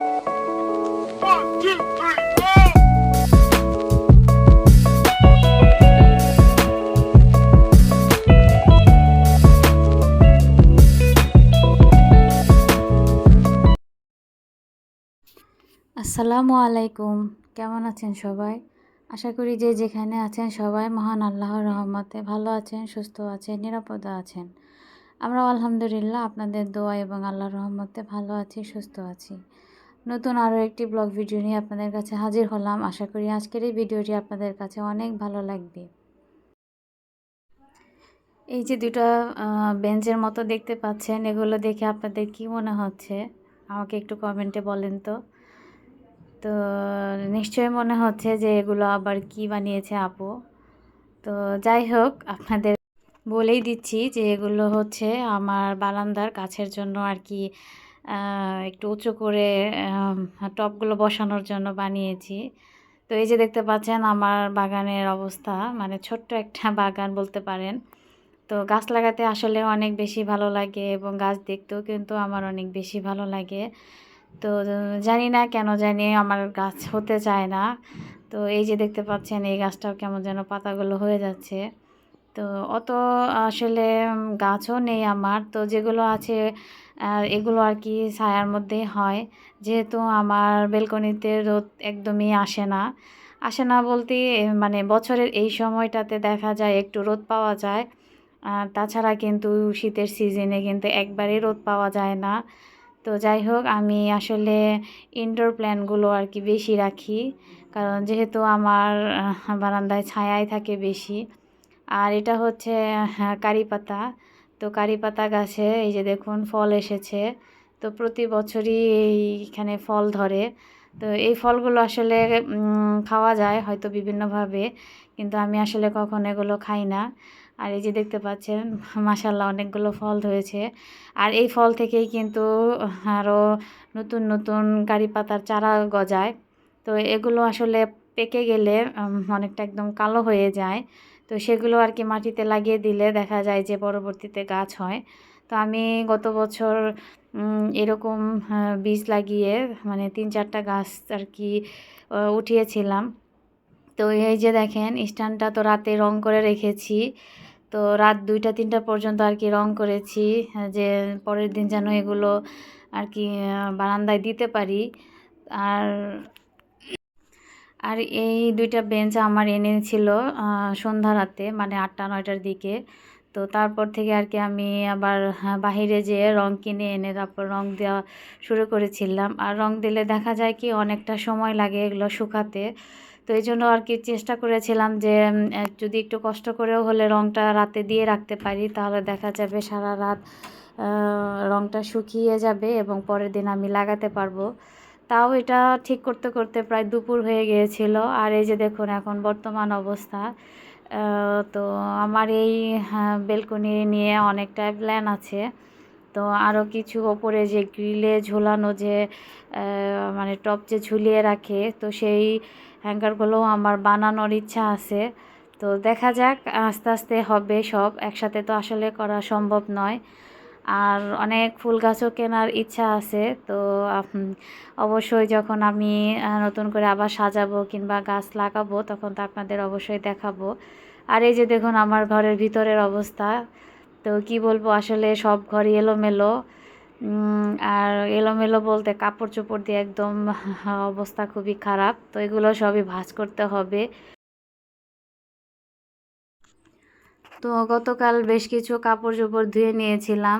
আসসালামু আলাইকুম, কেমন আছেন সবাই? আশা করি যে যেখানে আছেন সবাই মহান আল্লাহর রহমতে ভালো আছেন, সুস্থ আছেন, নিরাপদে আছেন। আমরাও আলহামদুলিল্লাহ আপনাদের দোয়া এবং আল্লাহর রহমতে ভালো আছি, সুস্থ আছি। নতুন আরও একটি ব্লগ ভিডিও নিয়ে আপনাদের কাছে হাজির হলাম। আশা করি আজকের এই ভিডিওটি আপনাদের কাছে অনেক ভালো লাগবে। এই যে দুটো বেঞ্চের মতো দেখতে পাচ্ছেন, এগুলো দেখে আপনাদের কি মনে হচ্ছে আমাকে একটু কমেন্টে বলেন তো। তো নিশ্চয়ই মনে হচ্ছে যে এগুলো আবার কি বানিয়েছে আপু। তো যাই হোক, আপনাদের বলেই দিচ্ছি যে এগুলো হচ্ছে আমার বারান্দার গাছের জন্য আর কি, একটু উঁচু করে টবগুলো বসানোর জন্য বানিয়েছি। তো এই যে দেখতে পাচ্ছেন আমার বাগানের অবস্থা, মানে ছোট্ট একটা বাগান বলতে পারেন। তো গাছ লাগাতে আসলে অনেক বেশি ভালো লাগে এবং গাছ দেখতেও কিন্তু আমার অনেক বেশি ভালো লাগে। তো জানি না কেন জানি আমার গাছ হতে চায় না। তো এই যে দেখতে পাচ্ছেন এই গাছটাও কেমন যেন পাতাগুলো হয়ে যাচ্ছে। তো অত আসলে গাছও নেই আমার, তো যেগুলো আছে এগুলো আর কি ছায়ার মধ্যেই হয়। যেহেতু আমার বেলকনিতে রোদ একদমই আসে না বলতে মানে বছরের এই সময়টাতে দেখা যায় একটু রোদ পাওয়া যায়। তাছাড়া কিন্তু শীতের সিজনে কিন্তু একবারেই রোদ পাওয়া যায় না। তো যাই হোক, আমি আসলে ইনডোর প্ল্যান্টগুলো আর কি বেশি রাখি, কারণ যেহেতু আমার বারান্দায় ছায়াই থাকে বেশি। আর এটা হচ্ছে কারি পাতা। তো কারি পাতা গাছে এই যে দেখুন ফল এসেছে। তো প্রতি বছরই এইখানে ফল ধরে। তো এই ফলগুলো আসলে খাওয়া যায় হয়তো বিভিন্নভাবে, কিন্তু আমি আসলে কখনো এগুলো খাই না। আর এই যে দেখতে পাচ্ছেন মাশাআল্লাহ অনেকগুলো ফল ধরেছে। আর এই ফল থেকেই কিন্তু আরও নতুন নতুন কারি পাতার চারা গজায়। তো এগুলো আসলে পেকে গেলে অনেকটা একদম কালো হয়ে যায়। তো সেগুলো আর কি মাটিতে লাগিয়ে দিলে দেখা যায় যে পরবর্তীতে গাছ হয়। তো আমি গত বছর এরকম বীজ লাগিয়ে মানে ৩-৪টা গাছ আর কি উঠিয়েছিলাম। তো এই যে দেখেন স্ট্যান্ডটা তো রাতে রং করে রেখেছি। তো রাত ২টা-৩টা পর্যন্ত আর কি রং করেছি, যে পরের দিন যেন এগুলো আর কি বারান্দায় দিতে পারি। আর আর এই 2টা বেঞ্চ আমার এনেছিল সন্ধ্যা রাতে, মানে 8টা-9টার দিকে। তো তারপর থেকে আর কি আমি আবার বাহিরে যেয়ে রং কিনে এনে তারপর রং দেওয়া শুরু করেছিলাম। আর রং দিলে দেখা যায় কি অনেকটা সময় লাগে এগুলো শুকাতে। তো এই জন্য আর কি চেষ্টা করেছিলাম যে যদি একটু কষ্ট করেও হলে রংটা রাতে দিয়ে রাখতে পারি, তাহলে দেখা যাবে সারা রাত রংটা শুকিয়ে যাবে এবং পরের দিন আমি লাগাতে পারবো। তাও এটা ঠিক করতে করতে প্রায় দুপুর হয়ে গিয়েছিল। আর এই যে দেখুন এখন বর্তমান অবস্থা। তো আমার এই বেলকনি নিয়ে অনেকটা প্ল্যান আছে। তো আরও কিছু ওপরে যে গ্রিলে ঝোলানো যে মানে টপ যে ঝুলিয়ে রাখে, তো সেই হ্যাঙ্গারগুলোও আমার বানানোর ইচ্ছা আছে। তো দেখা যাক, আস্তে আস্তে হবে সব, একসাথে তো আসলে করা সম্ভব নয়। আর অনেক ফুল গাছও কেনার ইচ্ছা আছে। তো অবশ্যই যখন আমি নতুন করে আবার সাজাবো কিংবা গাছ লাগাবো তখন তো আপনাদের অবশ্যই দেখাবো। আর এই যে দেখুন আমার ঘরের ভিতরের অবস্থা। তো কি বলবো, আসলে সব ঘরই এলোমেলো। আর এলোমেলো বলতে কাপড় চোপড় দিয়ে একদম অবস্থা খুবই খারাপ। তো এগুলো সবই ভাঁজ করতে হবে। তো গতকাল বেশ কিছু কাপড় চোপড় ধুয়ে নিয়েছিলাম।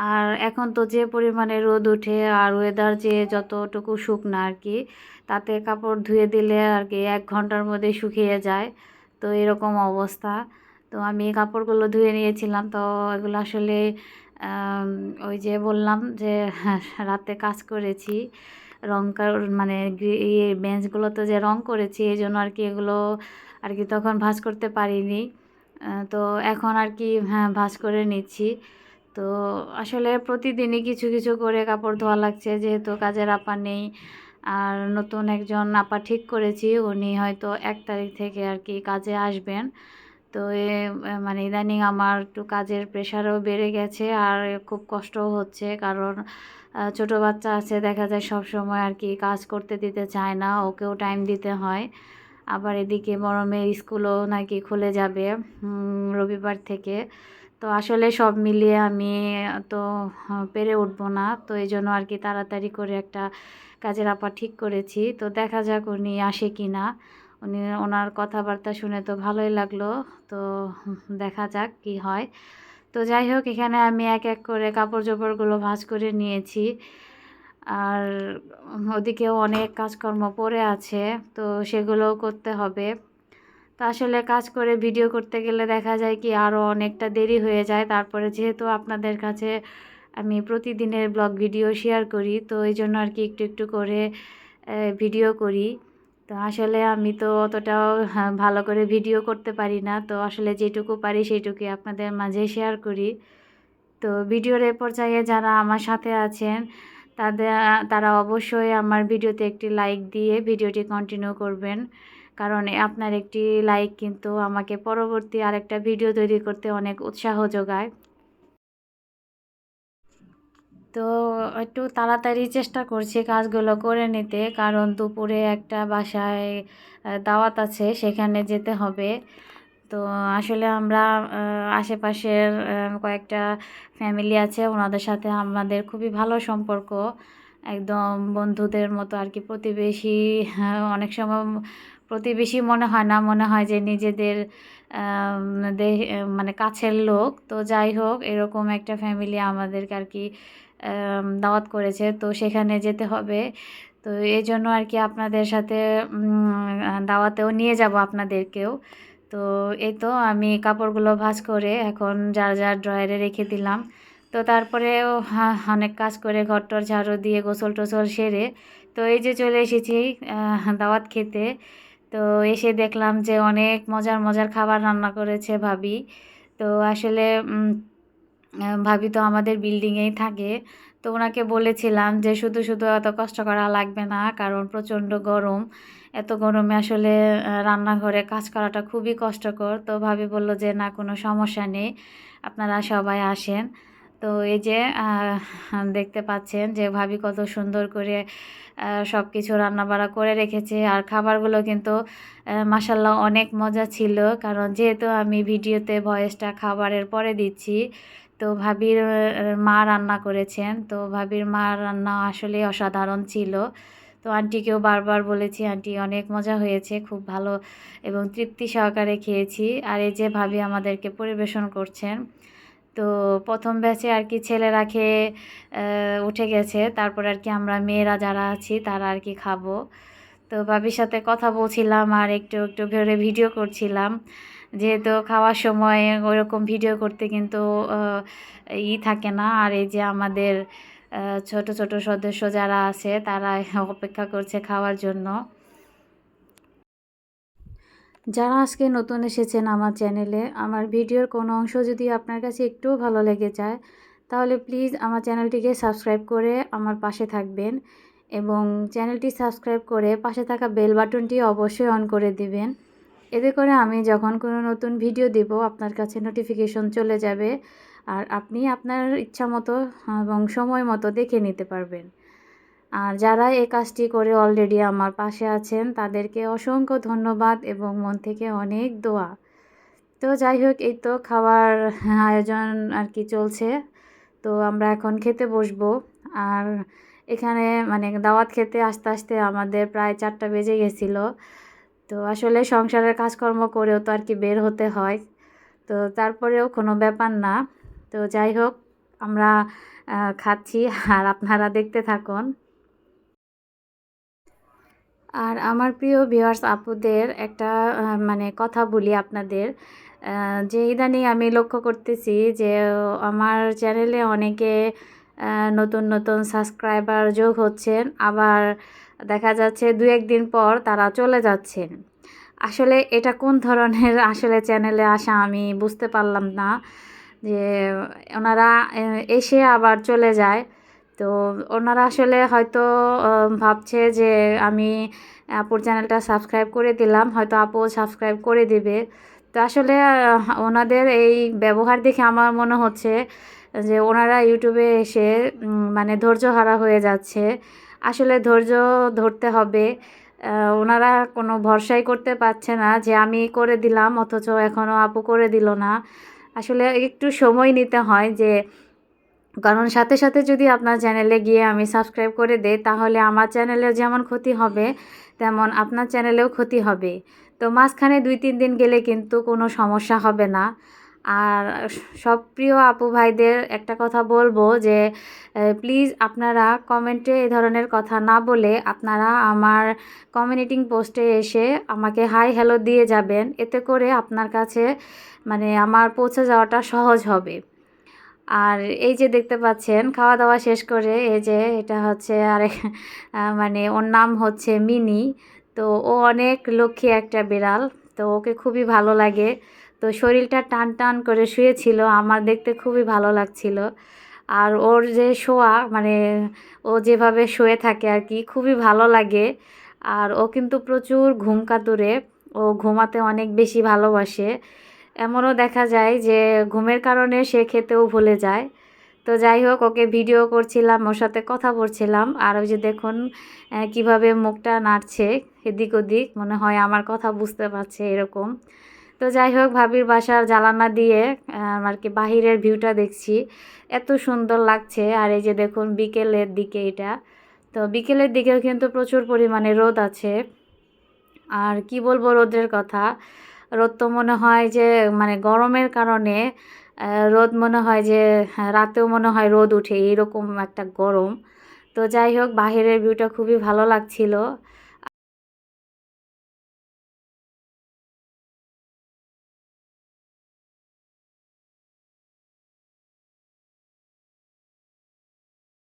আর এখন তো যে পরিমাণে রোদ ওঠে আর ওয়েদার যে যতটুকু শুকনা আর কি, তাতে কাপড় ধুয়ে দিলে আর কি 1 ঘন্টার মধ্যে শুকিয়ে যায়। তো এরকম অবস্থা। তো আমি কাপড়গুলো ধুয়ে নিয়েছিলাম। তো এগুলো আসলে ওই যে বললাম যে রাতে কাজ করেছি, মানে বেঞ্চগুলোতে যে রং করেছি এই জন্য আর কি এগুলো আর কি তখন ভাঁজ করতে পারিনি। তো এখন আর কি ভাঁজ করে নিচ্ছি। তো আসলে প্রতিদিনই কিছু কিছু করে কাপড় ধোয়া লাগছে, যেহেতু কাজের আপা নেই। আর নতুন একজন আপা ঠিক করেছি, উনি হয়তো 1 তারিখ থেকে আর কি কাজে আসবেন। তো মানে ইদানিং আমার একটু কাজের প্রেশারও বেড়ে গেছে আর খুব কষ্টও হচ্ছে, কারণ ছোট বাচ্চা আছে, দেখা যায় সব সময় আর কি কাজ করতে দিতে চায় না, ওকেও টাইম দিতে হয়। আবার এদিকে বড় মেয়ের স্কুলও নাকি খুলে যাবে রবিবার থেকে। তো আসলে সব মিলিয়ে আমি তো পেরে উঠবো না, তো এই জন্য আর কি তাড়াতাড়ি করে একটা কাজের আপা ঠিক করেছি। তো দেখা যাক উনি আসে কি না। ওনার কথাবার্তা শুনে তো ভালোই লাগলো। তো দেখা যাক কি হয়। তো যাই হোক, এখানে আমি এক এক করে কাপড় চোপড়গুলো ভাঁজ করে নিয়েছি। আর ওদিকেও অনেক কাজকর্ম পড়ে আছে, তো সেগুলোও করতে হবে। তো আসলে কাজ করে ভিডিও করতে গেলে দেখা যায় কি আরও অনেকটা দেরি হয়ে যায়। তারপরে যেহেতু আপনাদের কাছে আমি প্রতিদিনের ব্লগ ভিডিও শেয়ার করি, তো এই জন্য আর কি একটু একটু করে ভিডিও করি। তো আসলে আমি তো অতটাও ভালো করে ভিডিও করতে পারি না, তো আসলে যেটুকু পারি সেইটুকুই আপনাদের মাঝে শেয়ার করি। তো ভিডিওর এ পর্যায়ে যারা আমার সাথে আছেন তারা অবশ্যই আমার ভিডিওতে একটি লাইক দিয়ে ভিডিওটি কন্টিনিউ করবেন, কারণ আপনার একটি লাইক কিন্তু আমাকে পরবর্তী আরেকটা ভিডিও তৈরি করতে অনেক উৎসাহ যোগায়। তো একটু তাড়াতাড়ি চেষ্টা করছি কাজগুলো করে নিতে, কারণ দুপুরে একটা বাসায় দাওয়াত আছে, সেখানে যেতে হবে। তো আসলে আমরা আশেপাশের কয়েকটা ফ্যামিলি আছে, ওনাদের সাথে আমাদের খুবই ভালো সম্পর্ক, একদম বন্ধুদের মতো আর কি। প্রতিবেশী অনেক সময় প্রতিবেশী মনে হয় না, মনে হয় যে নিজেদের মানে কাছের লোক। তো যাই হোক, এরকম একটা ফ্যামিলি আমাদেরকে আর কি দাওয়াত করেছে, তো সেখানে যেতে হবে। তো এই জন্য আর কি আপনাদের সাথে দাওয়াতেও নিয়ে যাব আপনাদেরকেও। তো এই তো আমি কাপড়গুলো ভাঁজ করে এখন যার যার ড্রয়ারে রেখে দিলাম। তো তারপরেও অনেক কাজ করে ঘরটর ঝাড়ু দিয়ে গোসল টোসল সেরে তো এই যে চলে এসেছি দাওয়াত খেতে। তো এসে দেখলাম যে অনেক মজার মজার খাবার রান্না করেছে ভাবি। তো আসলে ভাবি তো আমাদের বিল্ডিংয়েই থাকে। তো ওনাকে বলেছিলাম যে শুধু শুধু এত কষ্ট করা লাগবে না, কারণ প্রচণ্ড গরম। এত গরমে আসলে রান্নাঘরে কাজ করাটা খুবই কষ্টকর। তো ভাবি বলল যে না, কোনো সমস্যা নেই, আপনারা সবাই আসেন। তো এই যে দেখতে পাচ্ছেন যে ভাবি কত সুন্দর করে সব কিছু রান্নাবাড়া করে রেখেছে। আর খাবারগুলো কিন্তু মাশাল্লাহ অনেক মজা ছিল, কারণ যেহেতু আমি ভিডিওতে ভয়েসটা খাবারের পরে দিচ্ছি। তো ভাবির মা রান্না করেছেন, তো ভাবির মার রান্না আসলে অসাধারণ ছিল। তো আন্টিকেও বারবার বলেছি, আন্টি অনেক মজা হয়েছে, খুব ভালো এবং তৃপ্তি সহকারে খেয়েছি। আর এই যে ভাবি আমাদেরকে পরিবেশন করছেন। তো প্রথম ব্যাচে আর কি ছেলেরা খেয়ে উঠে গেছে, তারপর আর কি আমরা মেয়েরা যারা আছি তারা আর কি খাবো। তো ভাবির সাথে কথা বলছিলাম আর একটু একটু করে ভিডিও করছিলাম, যেহেতু খাওয়ার সময় ওইরকম ভিডিও করতে কিন্তু থাকে না। আর এই যে আমাদের ছোট ছোট সদস্য যারা আছে তারা অপেক্ষা করছে খাওয়ার জন্য। যারা আজকে নতুন এসেছেন আমার চ্যানেলে, আমার ভিডিওর কোনো অংশ যদি আপনার কাছে একটুও ভালো লেগে যায়, তাহলে প্লিজ আমার চ্যানেলটিকে সাবস্ক্রাইব করে আমার পাশে থাকবেন এবং চ্যানেলটি সাবস্ক্রাইব করে পাশে থাকা বেল বাটনটি অবশ্যই অন করে দিবেন। এতে করে আমি যখন কোনো নতুন ভিডিও দেব আপনার কাছে নোটিফিকেশন চলে যাবে, আর আপনি আপনার ইচ্ছা মতো এবং সময় মতো দেখে নিতে পারবেন। আর যারা এই কাজটি করে অলরেডি আমার পাশে আছেন তাদেরকে অসংখ্য ধন্যবাদ এবং মন থেকে অনেক দোয়া। তো যাই হোক, এই তো খাবার আয়োজন আর কি চলছে। তো আমরা এখন খেতে বসবো। আর এখানে মানে দাওয়াত খেতে আসতে আসতে আমাদের প্রায় 4টা বেজে গেছিলো। তো আসলে সংসারের কাজকর্ম করেও তো আর কি বের হতে হয়, তো তারপরেও কোনো ব্যাপার না। তো যাই হোক, আমরা খাচ্ছি আর আপনারা দেখতে থাকুন। আর আমার প্রিয় ভিউয়ার্স আপুদের একটা মানে কথা বলি আপনাদের, যে ইদানিং আমি লক্ষ্য করতেছি যে আমার চ্যানেলে অনেকে নতুন নতুন সাবস্ক্রাইবার যোগ হচ্ছেন, আবার দেখা যাচ্ছে 2-1 দিন পর তারা চলে যাচ্ছেন। আসলে এটা কোন ধরনের আসলে চ্যানেলে আসা আমি বুঝতে পারলাম না, যে ওনারা এসে আবার চলে যায়। তো ওনারা আসলে হয়তো ভাবছে যে আমি আপুর চ্যানেলটা সাবস্ক্রাইব করে দিলাম, হয়তো আপুও সাবস্ক্রাইব করে দিবে। তো আসলে ওনাদের এই ব্যবহার দেখে আমার মনে হচ্ছে যে ওনারা ইউটিউবে এসে মানে ধৈর্যহারা হয়ে যাচ্ছে। আসলে ধৈর্য ধরতে হবে। ওনারা কোনো ভরসাই করতে পারছে না যে আমি করে দিলাম অথচ এখনও আপু করে দিল না। আসলে একটু সময় নিতে হয় যে, কারণ সাথে সাথে যদি আপনার চ্যানেলে গিয়ে আমি সাবস্ক্রাইব করে দেই তাহলে আমার চ্যানেলেও যেমন ক্ষতি হবে তেমন আপনার চ্যানেলেও ক্ষতি হবে। তো মাঝখানে 2-3 দিন গেলে কিন্তু কোনো সমস্যা হবে না। আর সব প্রিয় আপু ভাইদের একটা কথা বলবো যে প্লিজ আপনারা কমেন্টে এ ধরনের কথা না বলে আপনারা আমার কমিউনিটি পোস্টে এসে আমাকে হাই হ্যালো দিয়ে যাবেন। এতে করে আপনার কাছে মানে আমার পৌঁছে যাওয়াটা সহজ হবে। আর এই যে দেখতে পাচ্ছেন খাওয়া দাওয়া শেষ করে এই যে এটা হচ্ছে আরেক মানে ওর নাম হচ্ছে মিনি। তো ও অনেক লক্ষ্মী একটা বিড়াল। তো ওকে খুবই ভালো লাগে। তো শরীরটা টান টান করে শুয়েছিল, আমার দেখতে খুবই ভালো লাগছিল। আর ওর যে শোয়া মানে ও যেভাবে শুয়ে থাকে আর কি খুবই ভালো লাগে। আর ও কিন্তু প্রচুর ঘুম কাতুরে, ও ঘুমাতে অনেক বেশি ভালোবাসে। এমনও দেখা যায় যে ঘুমের কারণে সে খেতেও ভুলে যায়। তো যাই হোক ওকে ভিডিও করছিলাম, ওর সাথে কথা বলছিলাম। আর ওই যে দেখুন কিভাবে মুখটা নাড়ছে এদিক ওদিক, মনে হয় আমার কথা বুঝতে পারছে এরকম। তো যাই হোক ভাবির বাসার জানালা দিয়ে আর কি বাহিরের ভিউটা দেখছি, এত সুন্দর লাগছে। আর এই যে দেখুন বিকেলের দিকে এটা, তো বিকেলের দিকেও কিন্তু প্রচুর পরিমাণে রোদ আছে। আর কি বলবো রোদের কথা, রোদ তো মনে হয় যে মানে গরমের কারণে রোদ মনে হয় যে রাতেও মনে হয় রোদ উঠে, এরকম একটা গরম। তো যাই হোক বাহিরের ভিউটা খুবই ভালো লাগছিল।